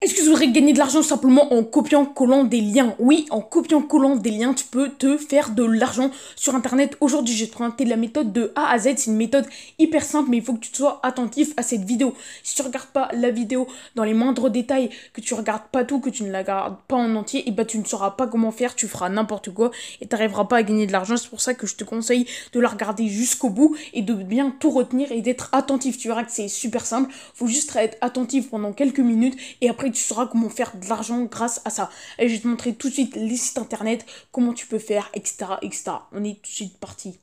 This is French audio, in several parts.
Est-ce que tu voudrais gagner de l'argent simplement en copiant-collant des liens? Oui, en copiant-collant des liens, tu peux te faire de l'argent sur Internet. Aujourd'hui, je vais te présenter la méthode de A à Z. C'est une méthode hyper simple, mais il faut que tu sois attentif à cette vidéo. Si tu regardes pas la vidéo dans les moindres détails, que tu regardes pas tout, que tu ne la regardes pas en entier, et bah tu ne sauras pas comment faire, tu feras n'importe quoi et tu n'arriveras pas à gagner de l'argent. C'est pour ça que je te conseille de la regarder jusqu'au bout et de bien tout retenir et d'être attentif. Tu verras que c'est super simple. Faut juste être attentif pendant quelques minutes et après tu sauras comment faire de l'argent grâce à ça. Et je vais te montrer tout de suite les sites internet, comment tu peux faire, etc. etc. On est tout de suite parti.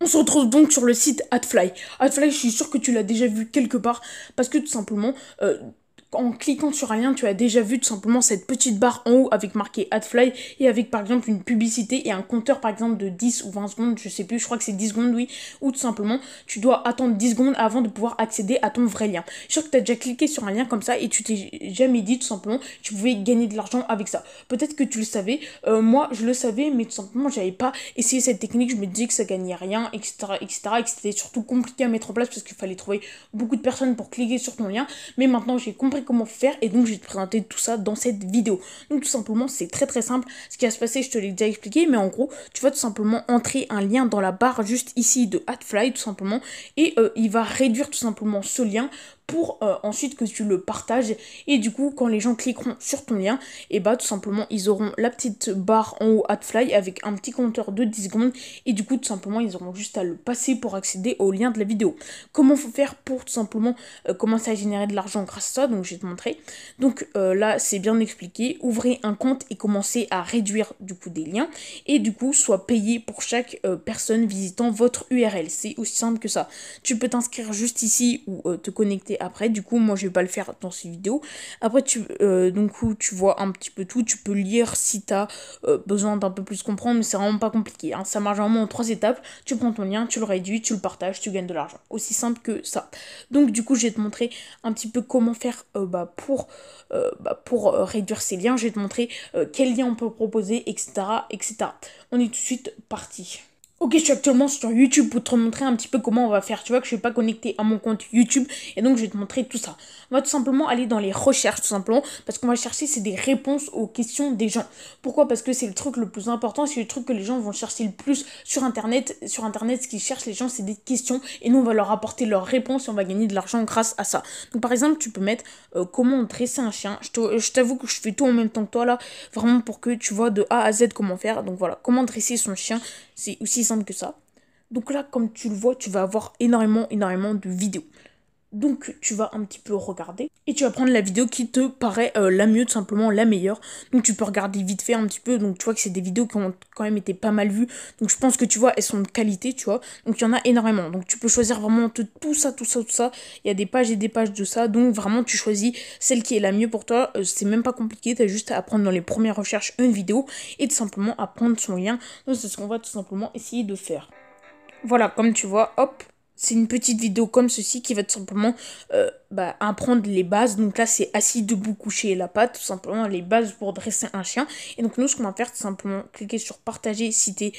On se retrouve donc sur le site Adfly. Adfly, je suis sûr que tu l'as déjà vu quelque part parce que tout simplement, en cliquant sur un lien, tu as déjà vu tout simplement cette petite barre en haut avec marqué Adfly et avec par exemple une publicité et un compteur par exemple de 10 ou 20 secondes, je sais plus, je crois que c'est 10 secondes, oui, ou tout simplement, tu dois attendre 10 secondes avant de pouvoir accéder à ton vrai lien. Je suis sûr que tu as déjà cliqué sur un lien comme ça et tu t'es jamais dit tout simplement que tu pouvais gagner de l'argent avec ça. Peut-être que tu le savais, moi je le savais, mais tout simplement j'avais pas essayé cette technique, je me disais que ça gagnait rien, etc., etc., et que c'était surtout compliqué à mettre en place parce qu'il fallait trouver beaucoup de personnes pour cliquer sur ton lien, mais maintenant j'ai compris comment faire et donc je vais te présenter tout ça dans cette vidéo. Donc tout simplement c'est très très simple, ce qui va se passer je te l'ai déjà expliqué, mais en gros tu vas tout simplement entrer un lien dans la barre juste ici de Adfly tout simplement et il va réduire tout simplement ce lien pour ensuite que tu le partages et du coup quand les gens cliqueront sur ton lien et bah tout simplement ils auront la petite barre en haut Adfly avec un petit compteur de 10 secondes et du coup tout simplement ils auront juste à le passer pour accéder au lien de la vidéo. Comment faut faire pour tout simplement commencer à générer de l'argent grâce à ça, donc je vais te montrer. Donc là c'est bien expliqué, ouvrez un compte et commencez à réduire du coup des liens et du coup soit payé pour chaque personne visitant votre URL, c'est aussi simple que ça. Tu peux t'inscrire juste ici ou te connecter après, du coup moi je vais pas le faire dans ces vidéos. Après donc tu vois un petit peu tout, tu peux lire si tu as besoin d'un peu plus comprendre, mais c'est vraiment pas compliqué, hein. Ça marche vraiment en 3 étapes, tu prends ton lien, tu le réduis, tu le partages, tu gagnes de l'argent, aussi simple que ça. Donc du coup je vais te montrer un petit peu comment faire pour réduire ces liens, je vais te montrer quels liens on peut proposer, etc., etc. On est tout de suite parti. Ok, je suis actuellement sur YouTube pour te montrer un petit peu comment on va faire. Tu vois que je suis pas connecté à mon compte YouTube et donc je vais te montrer tout ça. On va tout simplement aller dans les recherches tout simplement parce qu'on va chercher c'est des réponses aux questions des gens. Pourquoi? Parce que c'est le truc le plus important, c'est le truc que les gens vont chercher le plus sur Internet. Sur Internet, ce qu'ils cherchent les gens c'est des questions et nous on va leur apporter leurs réponses et on va gagner de l'argent grâce à ça. Donc par exemple tu peux mettre comment dresser un chien. Je t'avoue que je fais tout en même temps que toi là, vraiment pour que tu vois de A à Z comment faire. Donc voilà, comment dresser son chien. C'est aussi simple que ça. Donc là, comme tu le vois, tu vas avoir énormément de vidéos. Donc tu vas un petit peu regarder et tu vas prendre la vidéo qui te paraît la mieux, tout simplement la meilleure. Donc tu peux regarder vite fait un petit peu, donc tu vois que c'est des vidéos qui ont quand même été pas mal vues. Donc je pense que tu vois, elles sont de qualité, tu vois. Donc il y en a énormément. Donc tu peux choisir vraiment tout ça, tout ça, tout ça. Il y a des pages et des pages de ça. Donc vraiment tu choisis celle qui est la mieux pour toi. C'est même pas compliqué, tu as juste à prendre dans les premières recherches une vidéo et tout simplement à prendre son lien. Donc c'est ce qu'on va tout simplement essayer de faire. Voilà, comme tu vois, hop, c'est une petite vidéo comme ceci qui va tout simplement apprendre les bases. Donc là, c'est assis, debout, couché, la patte, tout simplement les bases pour dresser un chien. Et donc nous, ce qu'on va faire, c'est simplement cliquer sur partager si t'es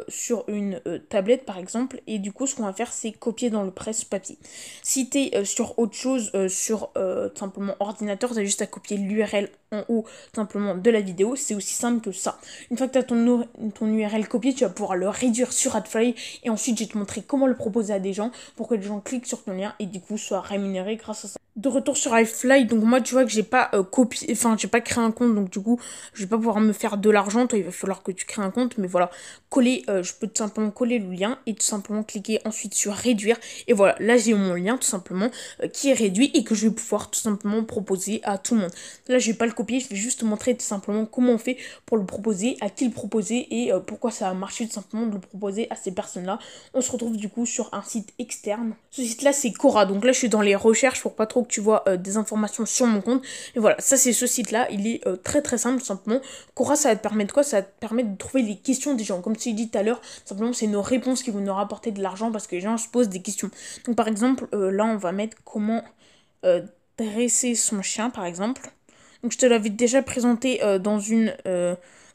sur une tablette, par exemple. Et du coup, ce qu'on va faire, c'est copier dans le presse-papier. Si t'es sur autre chose, sur tout simplement ordinateur, t'as juste à copier l'URL en haut, tout simplement, de la vidéo. C'est aussi simple que ça. Une fois que t'as ton URL copié, tu vas pouvoir le réduire sur Adfly et ensuite, je vais te montrer comment le proposer à des gens pour que les gens cliquent sur ton lien et du coup soient rémunérés grâce à ça. De retour sur iFly, donc moi tu vois que j'ai pas copié, enfin j'ai pas créé un compte, donc du coup je vais pas pouvoir me faire de l'argent. Toi il va falloir que tu crées un compte, mais voilà, je peux tout simplement coller le lien et tout simplement cliquer ensuite sur réduire et voilà, là j'ai mon lien tout simplement qui est réduit et que je vais pouvoir tout simplement proposer à tout le monde. Là je vais pas le copier, je vais juste te montrer tout simplement comment on fait pour le proposer, à qui le proposer et pourquoi ça a marché tout simplement de le proposer à ces personnes là. On se retrouve du coup sur un site externe. Ce site là c'est Quora, donc là je suis dans les recherches pour pas trop que tu vois des informations sur mon compte. Et voilà, ça c'est ce site là, il est très très simple tout simplement. Quora ça va te permettre quoi? Ça va te permettre de trouver les questions des gens. Comme tu l'as dit tout à l'heure, simplement c'est nos réponses qui vont nous rapporter de l'argent parce que les gens se posent des questions. Donc par exemple, là on va mettre comment dresser son chien par exemple. Donc je te l'avais déjà présenté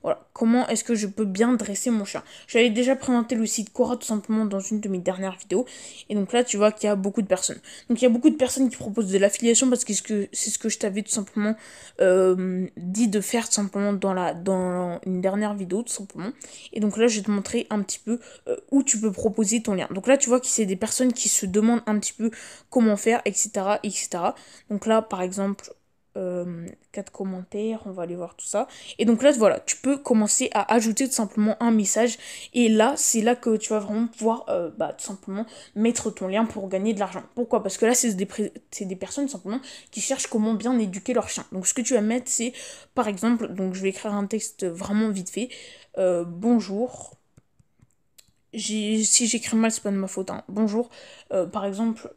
Voilà, comment est-ce que je peux bien dresser mon chien. J'avais déjà présenté le site Quora tout simplement dans une de mes dernières vidéos. Et donc là, tu vois qu'il y a beaucoup de personnes. Donc il y a beaucoup de personnes qui proposent de l'affiliation parce que c'est ce que je t'avais tout simplement dit de faire tout simplement dans une dernière vidéo tout simplement. Et donc là, je vais te montrer un petit peu où tu peux proposer ton lien. Donc là, tu vois que c'est des personnes qui se demandent un petit peu comment faire, etc. etc. Donc là, par exemple, 4 commentaires, on va aller voir tout ça. Et donc là, voilà, tu peux commencer à ajouter tout simplement un message. Et là, c'est là que tu vas vraiment pouvoir tout simplement mettre ton lien pour gagner de l'argent. Pourquoi? Parce que là, c'est des personnes tout simplement qui cherchent comment bien éduquer leur chien. Donc ce que tu vas mettre, c'est par exemple, donc je vais écrire un texte vraiment vite fait. Bonjour. Si j'écris mal, c'est pas de ma faute. Hein. Bonjour. Par exemple,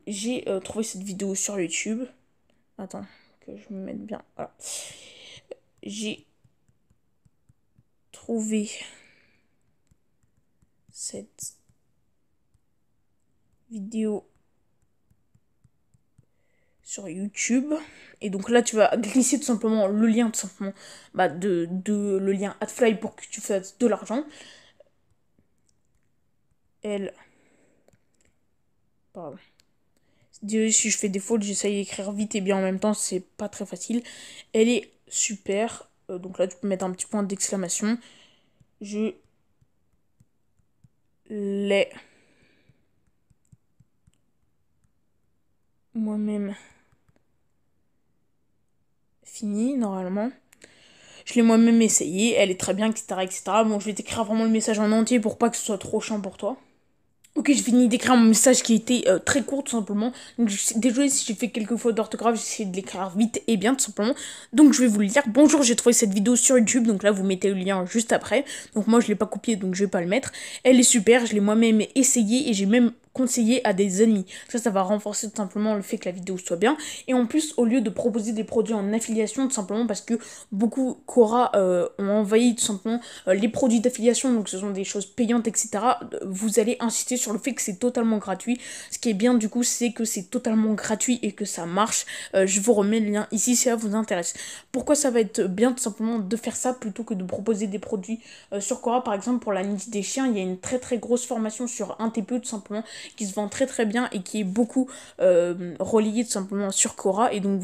j'ai trouvé cette vidéo sur YouTube. Attends, que je me mette bien. Voilà. J'ai trouvé cette vidéo sur YouTube. Et donc là, tu vas glisser tout simplement le lien, tout simplement, le lien AdFly pour que tu fasses de l'argent. Pardon. Désolé si je fais des fautes, j'essaye d'écrire vite et bien en même temps, c'est pas très facile. Elle est super. Donc là, tu peux mettre un petit point d'exclamation. Je l'ai moi-même fini normalement. Je l'ai moi-même essayé, elle est très bien, etc., etc. Bon, je vais t'écrire vraiment le message en entier pour pas que ce soit trop chiant pour toi. Ok, j'ai fini d'écrire mon message qui était très court tout simplement. Donc désolé si j'ai fait quelques fautes d'orthographe, j'ai essayé de l'écrire vite et bien tout simplement. Donc je vais vous le dire. Bonjour, j'ai trouvé cette vidéo sur YouTube. Donc là vous mettez le lien juste après. Donc moi je l'ai pas copié donc je vais pas le mettre. Elle est super, je l'ai moi-même essayé et j'ai même conseillé à des amis. Ça va renforcer tout simplement le fait que la vidéo soit bien. Et en plus, au lieu de proposer des produits en affiliation, tout simplement parce que beaucoup Quora ont envahi tout simplement les produits d'affiliation, donc ce sont des choses payantes, etc. Vous allez insister sur le fait que c'est totalement gratuit. Ce qui est bien du coup, c'est que c'est totalement gratuit et que ça marche. Je vous remets le lien ici si ça vous intéresse. Pourquoi ça va être bien tout simplement de faire ça plutôt que de proposer des produits sur Quora? Par exemple, pour la niche des chiens, il y a une très très grosse formation sur 1TPE tout simplement qui se vend très très bien et qui est beaucoup reliée tout simplement sur Quora et donc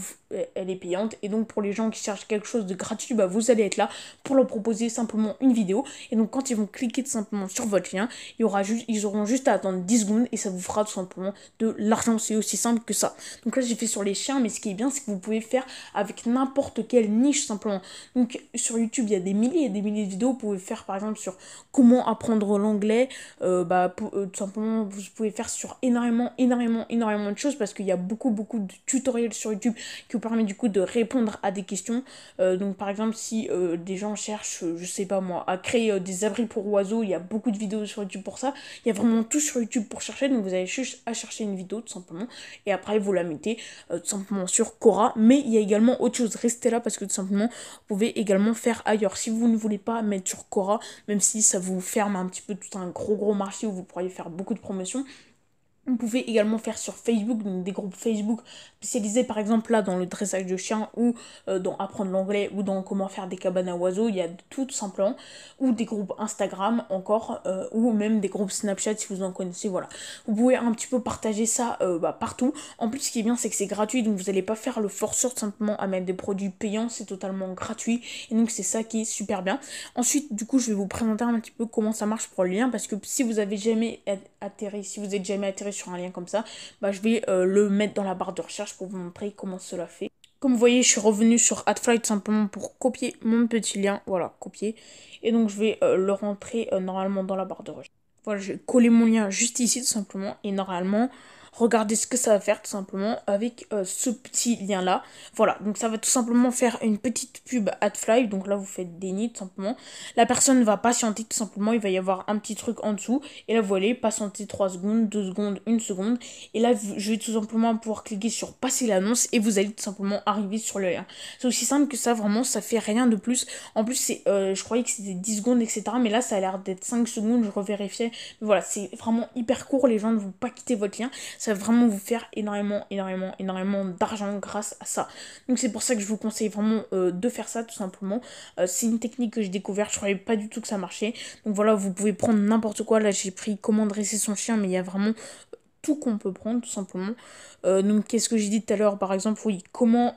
elle est payante. Et donc pour les gens qui cherchent quelque chose de gratuit, bah, vous allez être là pour leur proposer simplement une vidéo. Et donc quand ils vont cliquer tout simplement sur votre lien, ils auront juste à attendre 10 secondes et ça vous fera tout simplement de l'argent. C'est aussi simple que ça. Donc là j'ai fait sur les chiens, mais ce qui est bien c'est que vous pouvez faire avec n'importe quelle niche simplement. Donc sur YouTube il y a des milliers et des milliers de vidéos. Vous pouvez faire par exemple sur comment apprendre l'anglais. Tout simplement vous pouvez faire sur énormément de choses parce qu'il y a beaucoup de tutoriels sur YouTube qui vous permettent du coup de répondre à des questions. Donc par exemple si des gens cherchent, je sais pas moi, à créer des abris pour oiseaux, il y a beaucoup de vidéos sur YouTube pour ça. Il y a vraiment tout sur YouTube pour chercher, donc vous avez juste à chercher une vidéo tout simplement et après vous la mettez tout simplement sur Quora. Mais il y a également autre chose, restez là parce que tout simplement vous pouvez également faire ailleurs. Si vous ne voulez pas mettre sur Quora, même si ça vous ferme un petit peu tout un gros marché où vous pourriez faire beaucoup de promotions, vous pouvez également faire sur Facebook, donc des groupes Facebook spécialisés par exemple là dans le dressage de chiens ou dans apprendre l'anglais ou dans comment faire des cabanes à oiseaux, il y a tout simplement, ou des groupes Instagram encore, ou même des groupes Snapchat si vous en connaissez, voilà. Vous pouvez un petit peu partager ça partout. En plus ce qui est bien c'est que c'est gratuit, donc vous n'allez pas faire le forceur tout simplement à mettre des produits payants, c'est totalement gratuit et donc c'est ça qui est super bien. Ensuite du coup je vais vous présenter un petit peu comment ça marche pour le lien parce que si vous avez jamais atterri, si vous êtes jamais atterri sur un lien comme ça, bah, je vais le mettre dans la barre de recherche pour vous montrer comment cela fait. Comme vous voyez, je suis revenue sur AdFly tout simplement pour copier mon petit lien. Voilà, copier. Et donc, je vais le rentrer normalement dans la barre de recherche. Voilà, je vais coller mon lien juste ici tout simplement. Et normalement, regardez ce que ça va faire tout simplement avec ce petit lien là. Voilà, donc ça va tout simplement faire une petite pub AdFly. Donc là vous faites déni tout simplement. La personne va patienter tout simplement, il va y avoir un petit truc en dessous. Et là vous allez patienter 3 secondes, 2 secondes, 1 seconde. Et là je vais tout simplement pouvoir cliquer sur passer l'annonce et vous allez tout simplement arriver sur le lien. C'est aussi simple que ça, vraiment ça fait rien de plus. En plus c'est, je croyais que c'était 10 secondes etc. Mais là ça a l'air d'être 5 secondes, je revérifiais. Mais voilà, c'est vraiment hyper court, les gens ne vont pas quitter votre lien. Ça ça va vraiment vous faire énormément d'argent grâce à ça. Donc c'est pour ça que je vous conseille vraiment de faire ça tout simplement. C'est une technique que j'ai découverte, je croyais pas du tout que ça marchait. Donc voilà, vous pouvez prendre n'importe quoi. Là j'ai pris comment dresser son chien, mais il y a vraiment tout qu'on peut prendre tout simplement. Donc qu'est-ce que j'ai dit tout à l'heure, par exemple, oui, comment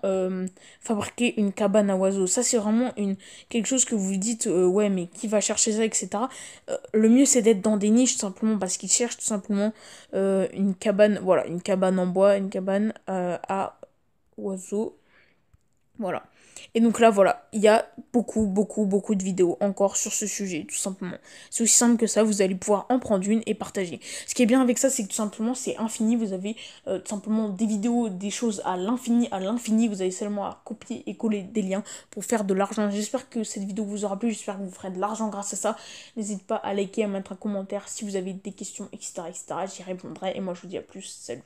fabriquer une cabane à oiseaux. Ça c'est vraiment quelque chose que vous vous dites, ouais mais qui va chercher ça, etc. Le mieux c'est d'être dans des niches tout simplement parce qu'ils cherchent tout simplement une cabane, voilà, une cabane en bois, une cabane à oiseaux. Voilà. Et donc là, voilà, il y a beaucoup de vidéos encore sur ce sujet, tout simplement. C'est aussi simple que ça, vous allez pouvoir en prendre une et partager. Ce qui est bien avec ça, c'est que tout simplement, c'est infini. Vous avez tout simplement des vidéos, des choses à l'infini, à l'infini. Vous avez seulement à copier et coller des liens pour faire de l'argent. J'espère que cette vidéo vous aura plu, j'espère que vous ferez de l'argent grâce à ça. N'hésitez pas à liker, à mettre un commentaire si vous avez des questions, etc. J'y répondrai et moi je vous dis à plus, salut.